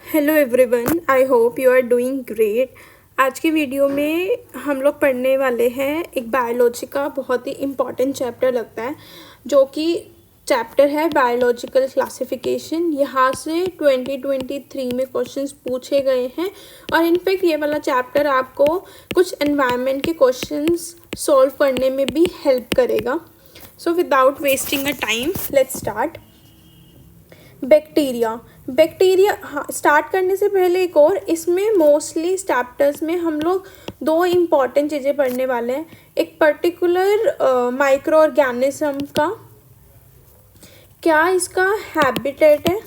Hello everyone, I hope you are doing great. आज की video में हम लोग पढ़ने वाले हैं एक बायोलॉजी का बहुत ही इम्पॉर्टेंट चैप्टर लगता है, जो कि चैप्टर है बायोलॉजिकल क्लासिफिकेशन। यहाँ से 2023 में क्वेश्चंस पूछे गए हैं और इनफैक्ट ये वाला चैप्टर आपको कुछ एनवायरनमेंट के क्वेश्चंस सॉल्व करने में भी हेल्प करेगा। So without wasting a time let's start. Bacteria हाँ, स्टार्ट करने से पहले एक और, इसमें मोस्टली चैप्टर्स में हम लोग दो इम्पॉर्टेंट चीज़ें पढ़ने वाले हैं। एक पर्टिकुलर माइक्रो ऑर्गेनिज्म का क्या इसका हैबिटेट है,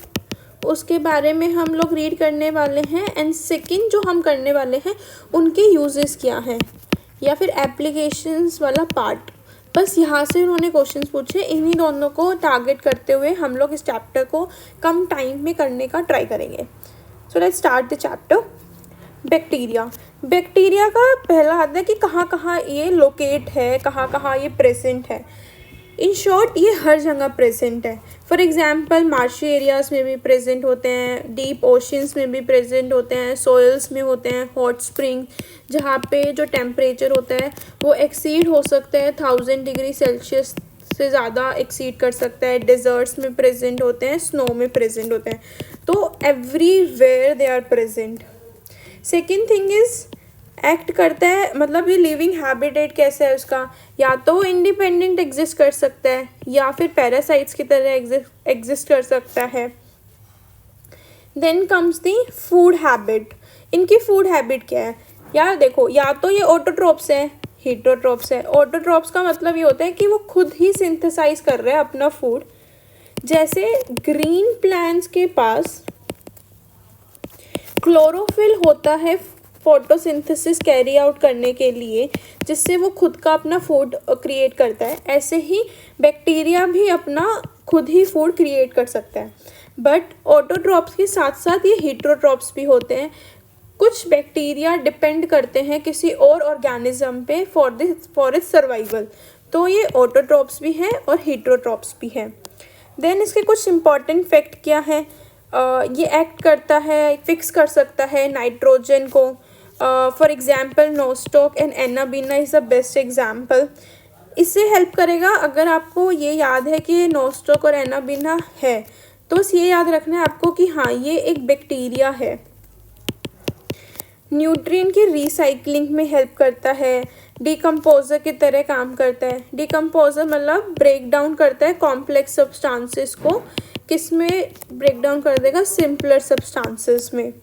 उसके बारे में हम लोग रीड करने वाले हैं। एंड सेकंड जो हम करने वाले हैं उनके यूजेस क्या हैं या फिर एप्लीकेशंस वाला पार्ट। बस यहाँ से उन्होंने क्वेश्चंस पूछे, इन्हीं दोनों को टारगेट करते हुए हम लोग इस चैप्टर को कम टाइम में करने का ट्राई करेंगे। So let's start the chapter. Bacteria का पहला आता है कि कहाँ कहाँ ये लोकेट है, कहाँ कहाँ ये प्रेजेंट है। इन शॉर्ट ये हर जगह प्रेजेंट है। फॉर एग्जांपल मार्शी एरियाज़ में भी प्रेजेंट होते हैं, डीप ओशंस में भी प्रेजेंट होते हैं, सॉइल्स में होते हैं, हॉट स्प्रिंग जहाँ पे जो टेम्परेचर होता है वो एक्सीड हो सकता है 1000 डिग्री सेल्सियस से ज़्यादा एक्सीड कर सकता है। डेजर्ट्स में प्रेजेंट होते हैं, स्नो में प्रेजेंट होते हैं। तो everywhere they are present. Second thing is act करता है, मतलब ये लिविंग हैबिटेट कैसा है उसका, या तो इंडिपेंडेंट एग्जिस्ट कर सकता है या फिर पैरासाइट्स की तरह एग्जिस्ट कर सकता है। Then comes the food habit. इनकी फूड हैबिट क्या है यार, देखो, या तो ये ऑटोट्रोप्स है, हीटरोट्रोप्स है। ऑटोट्रोप्स का मतलब ये होता है कि वो खुद ही सिंथेसाइज कर रहे हैं अपना फूड। जैसे ग्रीन प्लांट्स के पास क्लोरोफिल होता है फोटोसिंथेसिस कैरी आउट करने के लिए, जिससे वो खुद का अपना फूड क्रिएट करता है। ऐसे ही बैक्टीरिया भी अपना खुद ही फूड क्रिएट कर सकता है। बट ऑटोट्रॉप्स के साथ साथ ये हीटरोट्रॉप्स भी होते हैं। कुछ बैक्टीरिया डिपेंड करते हैं किसी और ऑर्गेनिज्म पे फॉर इट्स सर्वाइवल। तो ये ऑटोट्रॉप्स भी हैं और हीटरोट्रॉप्स भी हैं। देन इसके कुछ इम्पॉर्टेंट फैक्ट क्या है। ये एक्ट करता है, फिक्स कर सकता है नाइट्रोजन को। For example Nostoc and anabaena is the best example. इससे हेल्प करेगा अगर आपको ये याद है कि ये नोस्टॉक और एनाबीना है, तो बस ये याद रखना है आपको कि हाँ ये एक बैक्टीरिया है। न्यूट्रिएंट की रिसाइकलिंग में हेल्प करता है, डिकम्पोजर की तरह काम करता है। डिकम्पोजर मतलब ब्रेक डाउन करता है कॉम्प्लेक्स सब्सटेंसेस को। किस में ब्रेक डाउन कर देगा, सिंपलर सब्सटेंसेस में।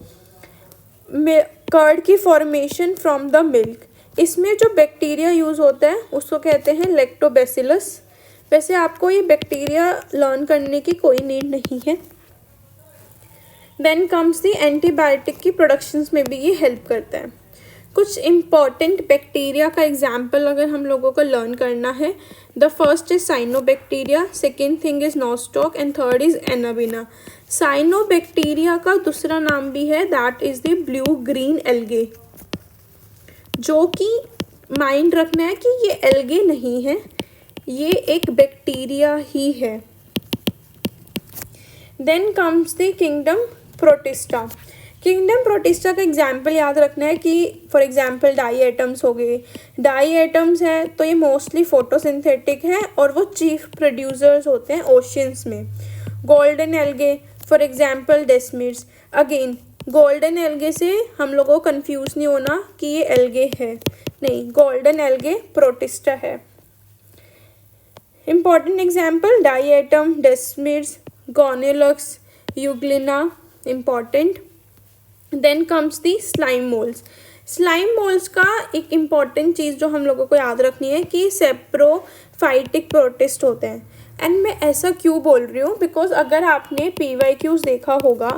कर्ड की फॉर्मेशन फ्रॉम द मिल्क, इसमें जो बैक्टीरिया यूज़ होता है उसको कहते हैं लैक्टोबैसिलस। वैसे आपको ये बैक्टीरिया लर्न करने की कोई नीड नहीं है। देन कम्स दी एंटीबायोटिक की प्रोडक्शंस में भी ये हेल्प करता है। कुछ इम्पॉर्टेंट बैक्टीरिया का एग्जाम्पल अगर हम लोगों को लर्न करना है, the first is cyanobacteria, second thing is Nostoc and third is anabaena. Cyanobacteria का दूसरा नाम भी है, that is the blue green algae, जो कि माइंड रखना है कि ये एल्गे नहीं है, ये एक बैक्टीरिया ही है। Then comes the kingdom Protista. Kingdom Protista का एग्जाम्पल याद रखना है कि फॉर एग्जाम्पल डाई एटम्स हो गए। डाई एटम्स है तो ये मोस्टली फोटोसिंथेटिक है और वो चीफ प्रोड्यूसर्स होते हैं ओशियंस में। Golden algae for example desmids. Again golden algae से हम लोगों को कंफ्यूज नहीं होना कि ये एल्गे है, नहीं, गोल्डन एल्गे प्रोटिस्टा है। Important example diatom, desmids, Gonyaulax, Euglena, important. Then comes the slime moulds. Slime moulds का एक इम्पॉर्टेंट चीज़ जो हम लोगों को याद रखनी है कि सेप्रोफाइटिक प्रोटिस्ट होते हैं। एंड मैं ऐसा क्यों बोल रही हूँ, बिकॉज अगर आपने PYQs देखा होगा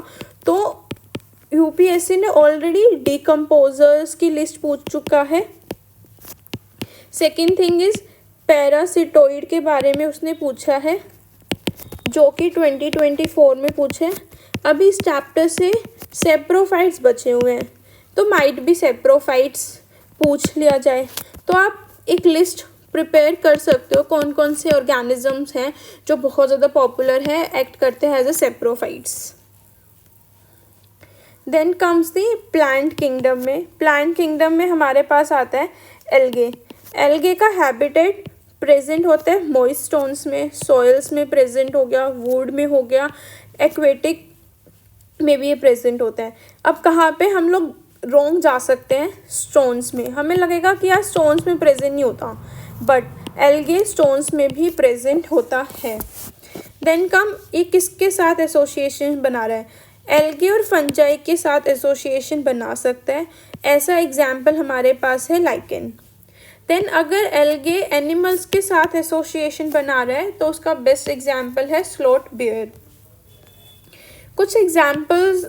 तो UPSC ने ऑलरेडी डिकम्पोजर्स की लिस्ट पूछ चुका है। सेकेंड थिंग इज पैरासिटोइड के बारे में उसने पूछा है, जो कि 2024 में पूछे। अभी इस चैप्टर से सेप्रोफाइट्स बचे हुए हैं, तो माइट भी सेप्रोफाइट्स पूछ लिया जाए। तो आप एक लिस्ट प्रिपेयर कर सकते हो कौन कौन से ऑर्गेनिजम्स हैं जो बहुत ज़्यादा पॉपुलर है, एक्ट करते हैं as a saprophytes. Then comes the plant kingdom में। प्लांट किंगडम में हमारे पास आता है एल्गे। एल्गे का हैबिटेट प्रेजेंट होता है मॉइस्ट स्टोन्स में, सॉइल्स में प्रेजेंट हो गया, वुड में हो गया, एक्वेटिक में भी ये प्रेजेंट होता है। अब कहाँ पे हम लोग रॉन्ग जा सकते हैं? स्टोन्स में। हमें लगेगा कि यार स्टोन्स में प्रेजेंट नहीं होता, बट एल्गे स्टोन्स में भी प्रेजेंट होता है। देन कम, ये किसके साथ एसोसिएशन बना रहा है? एल्गे और फंजाई के साथ एसोसिएशन बना सकता है। ऐसा एग्जाम्पल हमारे पास है लाइकेन। देन अगर एल्गे एनिमल्स के साथ एसोसिएशन बना रहा है तो उसका बेस्ट एग्जाम्पल है स्लोथ बेयर। कुछ एग्जाम्पल्स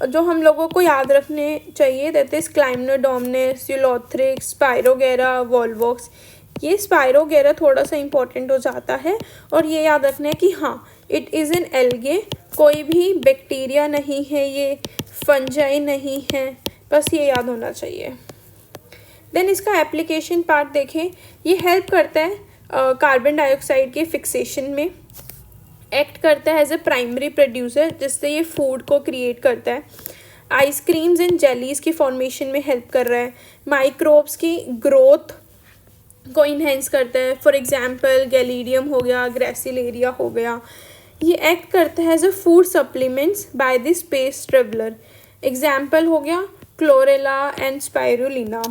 जो हम लोगों को याद रखने चाहिए, that is Chlamydomonas, Ulothrix, Spirogyra, Volvox. ये स्पायरोगेरा थोड़ा सा इंपॉर्टेंट हो जाता है और ये याद रखना है कि हाँ, इट इज़ एन एल्गे, कोई भी बैक्टीरिया नहीं है, ये फंजाई नहीं है, बस ये याद होना चाहिए। देन इसका एप्लीकेशन पार्ट देखें, ये हेल्प करता है कार्बन डाइऑक्साइड के फिक्सेशन में, एक्ट करता है एज ए प्राइमरी प्रोड्यूसर, जिससे ये फूड को क्रिएट करता है। आइसक्रीम्स एंड जेलीज की फॉर्मेशन में हेल्प कर रहा है। माइक्रोब्स की ग्रोथ को इन्हेंस करता है। फॉर एग्जांपल गैलीडियम हो गया, ग्रेसिलेरिया हो गया। ये एक्ट करता है as a food supplements by the space traveller. Example हो गया chlorella and spirulina.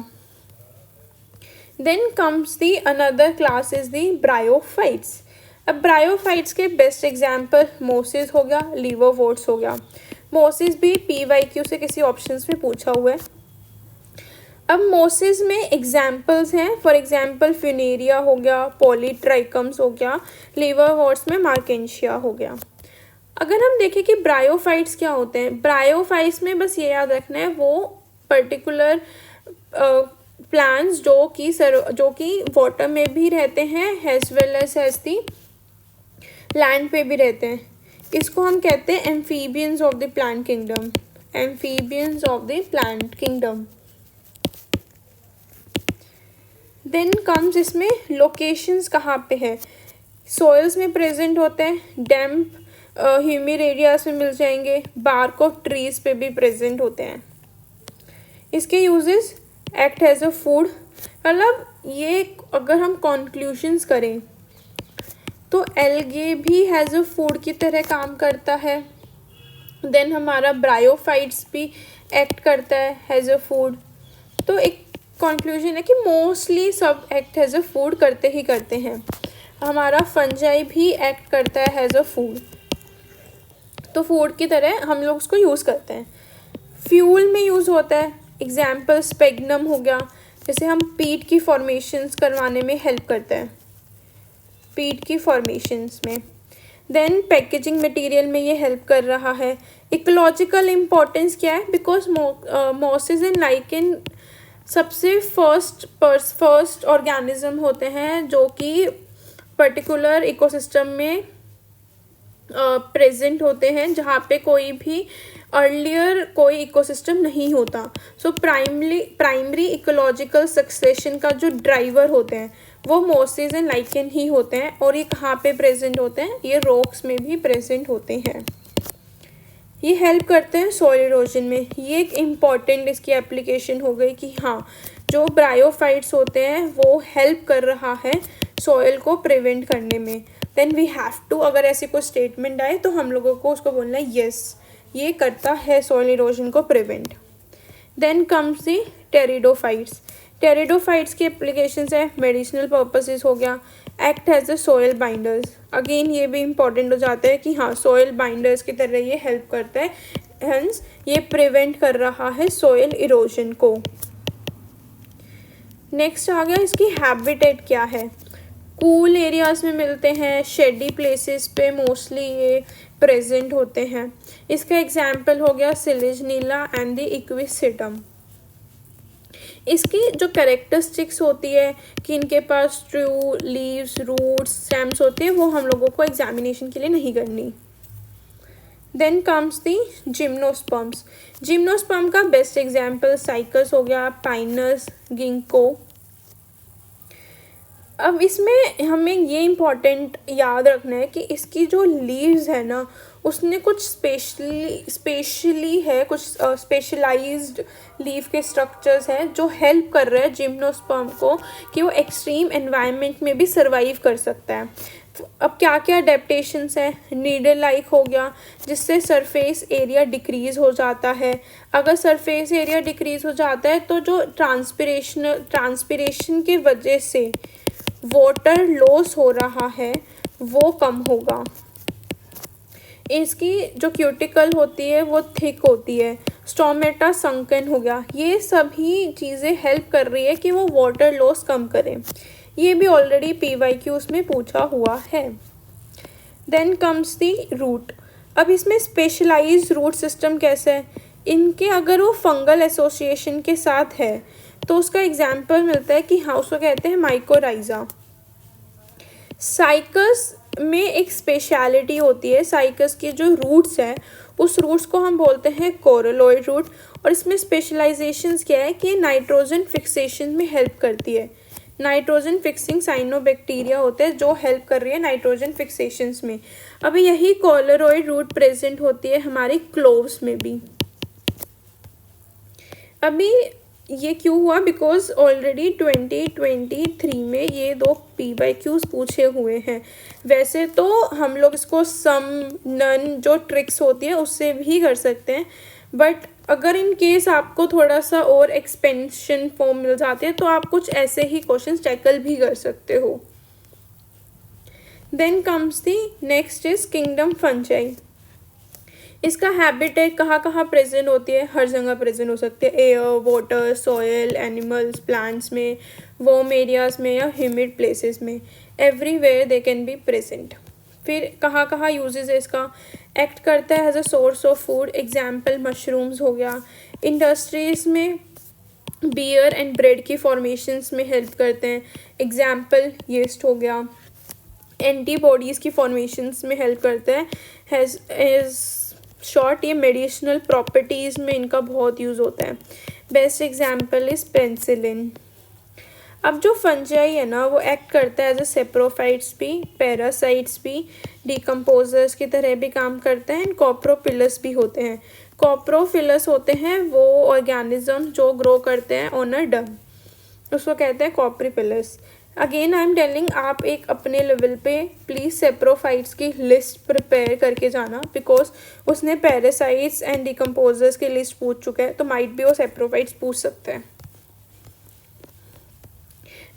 Then comes the another class is the bryophytes. अब ब्रायोफाइट्स के बेस्ट एग्जाम्पल मोसिस हो गया, लीवरवोर्ट्स हो गया। मोसिस भी PYQ से किसी ऑप्शंस में पूछा हुआ है। अब मोसिस में एग्जाम्पल्स हैं, फॉर एग्जाम्पल फ्यूनेरिया हो गया, पॉलीट्राइकम्स हो गया, लीवरवोर्ट्स में मार्केंशिया हो गया। अगर हम देखें कि ब्रायोफाइट्स क्या होते हैं, ब्रायोफाइट्स में बस ये याद रखना है, वो पर्टिकुलर प्लांट्स जो कि वाटर में भी रहते हैं as well as the land पे भी रहते हैं। इसको हम कहते हैं amphibians of the plant kingdom. Amphibians of the plant kingdom. Then comes, इसमें लोकेशंस कहाँ पे है? सॉइल्स में प्रेजेंट होते हैं, डैम्प ह्यूमिड एरियाज में मिल जाएंगे, बार्क ऑफ ट्रीज पे भी प्रेजेंट होते हैं। इसके uses, act as a food. मतलब ये अगर हम कंक्लूजन्स करें तो एल्गे भी हैज़ अ फूड की तरह काम करता है। देन हमारा ब्रायोफाइट्स भी एक्ट करता है हैज़ अ फूड। तो एक कंक्लूजन है कि मोस्टली सब एक्ट हैज़ अ फूड करते ही करते हैं। हमारा फंजाई भी एक्ट करता है हैज़ अ फूड, तो फूड की तरह हम लोग उसको यूज़ करते हैं। फ्यूल में यूज़ होता है, एग्जाम्पल स्पेगनम हो गया, जैसे हम पीट की फॉर्मेशंस करवाने में हेल्प करता है, पीट की फॉर्मेशंस में। देन पैकेजिंग मटेरियल में ये हेल्प कर रहा है। इकोलॉजिकल इम्पोर्टेंस क्या है? बिकॉज मोसिस एंड लाइकेन सबसे फर्स्ट ऑर्गेनिज्म होते हैं जो कि पर्टिकुलर इकोसिस्टम में प्रेजेंट होते हैं, जहाँ पे कोई भी अर्लियर कोई इकोसिस्टम नहीं होता। सो प्राइमरी इकोलॉजिकल सक्सेशन का जो ड्राइवर होते हैं वो मोसिस एंड लाइकेन ही होते हैं। और ये कहाँ पे प्रेजेंट होते हैं? ये रॉक्स में भी प्रेजेंट होते हैं। ये हेल्प करते हैं सॉइल इरोजन में। ये एक इम्पॉर्टेंट इसकी एप्लीकेशन हो गई कि हाँ, जो ब्रायोफाइट्स होते हैं वो हेल्प कर रहा है सॉइल को प्रिवेंट करने में। देन वी हैव टू, अगर ऐसी कोई स्टेटमेंट आए तो हम लोगों को उसको बोलना है यस, ये करता है सॉइल इरोजन को prevent. Then comes the pteridophytes. Pteridophytes की एप्लीकेशंस है, मेडिसिनल पर्पसेस हो गया, act as a soil binders. Again ये भी इंपॉर्टेंट हो जाता है कि हाँ, सॉइल बाइंडर्स की तरह ये हेल्प करता है, हेंस ये प्रिवेंट कर रहा है सॉइल इरोजन को। नेक्स्ट आ गया इसकी हैबिटेट क्या है। कूल एरियाज में मिलते हैं, शेडी प्लेसेस पे मोस्टली ये प्रेजेंट होते हैं। इसका एग्जाम्पल हो गया सिलिजनीला एंड द इक्विसिटम। इसकी जो कैरेक्टरिस्टिक्स होती है कि इनके पास ट्रू लीव्स, रूट्स, स्टेम्स होते हैं, वो हम लोगों को एग्जामिनेशन के लिए नहीं करनी। Then comes the gymnosperms. Gymnosperm का बेस्ट एग्जाम्पल साइकस हो गया, पाइनस, गिंको। अब इसमें हमें ये इम्पॉर्टेंट याद रखना है कि इसकी जो लीव्स है ना, उसने कुछ स्पेशली है, कुछ स्पेशलाइज्ड लीफ के स्ट्रक्चर्स हैं जो हेल्प कर रहे हैं जिम्नोस्पर्म को कि वो एक्सट्रीम एनवायरनमेंट में भी सर्वाइव कर सकता है। अब क्या क्या अडेप्टेशंस हैं, नीडल लाइक हो गया जिससे सरफेस एरिया डिक्रीज़ हो जाता है। अगर सरफेस एरिया डिक्रीज़ हो जाता है तो जो ट्रांसपिरेशन की वजह से वाटर लॉस हो रहा है वो कम होगा। इसकी जो क्यूटिकल होती है वो थिक होती है। स्टोमेटा संकन हो गया। ये सभी चीज़ें हेल्प कर रही है कि वो वाटर लॉस कम करें। ये भी ऑलरेडी PYQs में पूछा हुआ है। Then comes the root. अब इसमें स्पेशलाइज्ड रूट सिस्टम कैसे है, इनके अगर वो फंगल एसोसिएशन के साथ है तो उसका एग्जाम्पल मिलता है कि हाँ उसको कहते हैं माइकोराइजा। साइकस में एक स्पेशलिटी होती है, साइकस के जो रूट्स हैं उस रूट्स को हम बोलते हैं कोरोलॉइड रूट। और इसमें स्पेशलाइजेशंस क्या है कि नाइट्रोजन फिक्सेशन में हेल्प करती है। नाइट्रोजन फिक्सिंग साइनोबैक्टीरिया होते हैं जो हेल्प कर रही है नाइट्रोजन फिक्सेशंस में। अभी यही कोलोरॉइड रूट प्रेजेंट होती है हमारी क्लोव्स में भी। अभी ये क्यों हुआ, बिकॉज ऑलरेडी 2023 में ये 2 PYQs पूछे हुए हैं। वैसे तो हम लोग इसको सम नन जो ट्रिक्स होती है उससे भी कर सकते हैं, बट अगर इन केस आपको थोड़ा सा और एक्सपेंशन फॉर्म मिल जाते हैं तो आप कुछ ऐसे ही क्वेश्चंस टैकल भी कर सकते हो। Then comes the next is kingdom fungi. इसका हैबिटेट कहाँ कहाँ प्रेजेंट होती है, हर जगह प्रेजेंट हो सकती है। Air, water, soil, animals, plants में, वार्म एरियाज में या ह्यूमिड प्लेसेस में, everywhere they can be present. फिर कहाँ कहाँ यूजेस है इसका, एक्ट करता है as a source of food, example mushrooms हो गया। इंडस्ट्रीज में बियर एंड ब्रेड की फॉर्मेशंस में हेल्प करते हैं, एग्जाम्पल यीस्ट हो गया। एंटीबॉडीज़ की फॉर्मेशंस में हेल्प करते हैं, हैज़ शॉर्ट ये मेडिसिनल प्रॉपर्टीज़ में इनका बहुत यूज़ होता है। Best example is penicillin. अब जो फंजाई है ना वो एक्ट करता है एज अ सेप्रोफाइट्स भी, पैरासाइट्स भी, डिकम्पोजर्स की तरह भी काम करते हैं, एंड कॉप्रोफिलस भी होते हैं। कॉप्रोफिलस होते हैं वो ऑर्गेनिज्म जो ग्रो करते हैं ऑन अ डंग, उसको कहते हैं coprophilous. Again I am telling, आप एक अपने लेवल पे प्लीज़ सेप्रोफाइट्स की लिस्ट प्रिपेयर करके जाना, बिकॉज उसने पैरासाइट्स एंड डिकम्पोजर्स की लिस्ट पूछ चुका है तो माइट भी वो सेप्रोफाइट्स पूछ सकते हैं।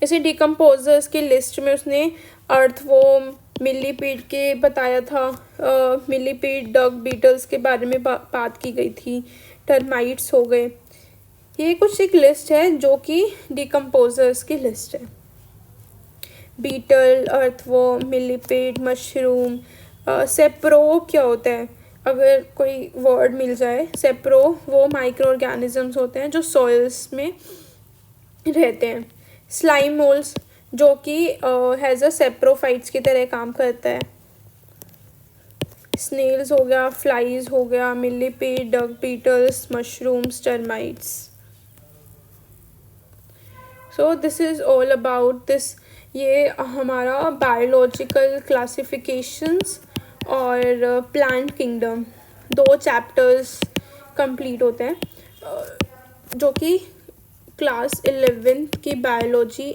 जैसे डिकम्पोजर्स की लिस्ट में उसने अर्थवॉर्म, मिलीपीड के बताया था, मिलीपीड, डग बीटल्स के बारे में बात की गई थी, टर्माइट्स हो गए। ये कुछ एक लिस्ट है जो कि डिकम्पोजर्स की लिस्ट है। Beetle, earthworm, millipede, mushroom. Sapro क्या होता है, अगर कोई वर्ड मिल जाए, सेप्रो वो माइक्रो ऑर्गेनिजम्स होते हैं जो सॉइल्स में रहते हैं। स्लाइम मोल्स जो कि हैज़ अ सेप्रोफाइट्स की तरह काम करता है। स्नेल्स हो गया, फ्लाइज हो गया, millipede, dung beetles, mushrooms, termites. So this is all about this. ये हमारा बायोलॉजिकल क्लासिफिकेशंस और प्लांट किंगडम 2 चैप्टर्स कंप्लीट होते हैं जो कि क्लास 11th की बायोलॉजी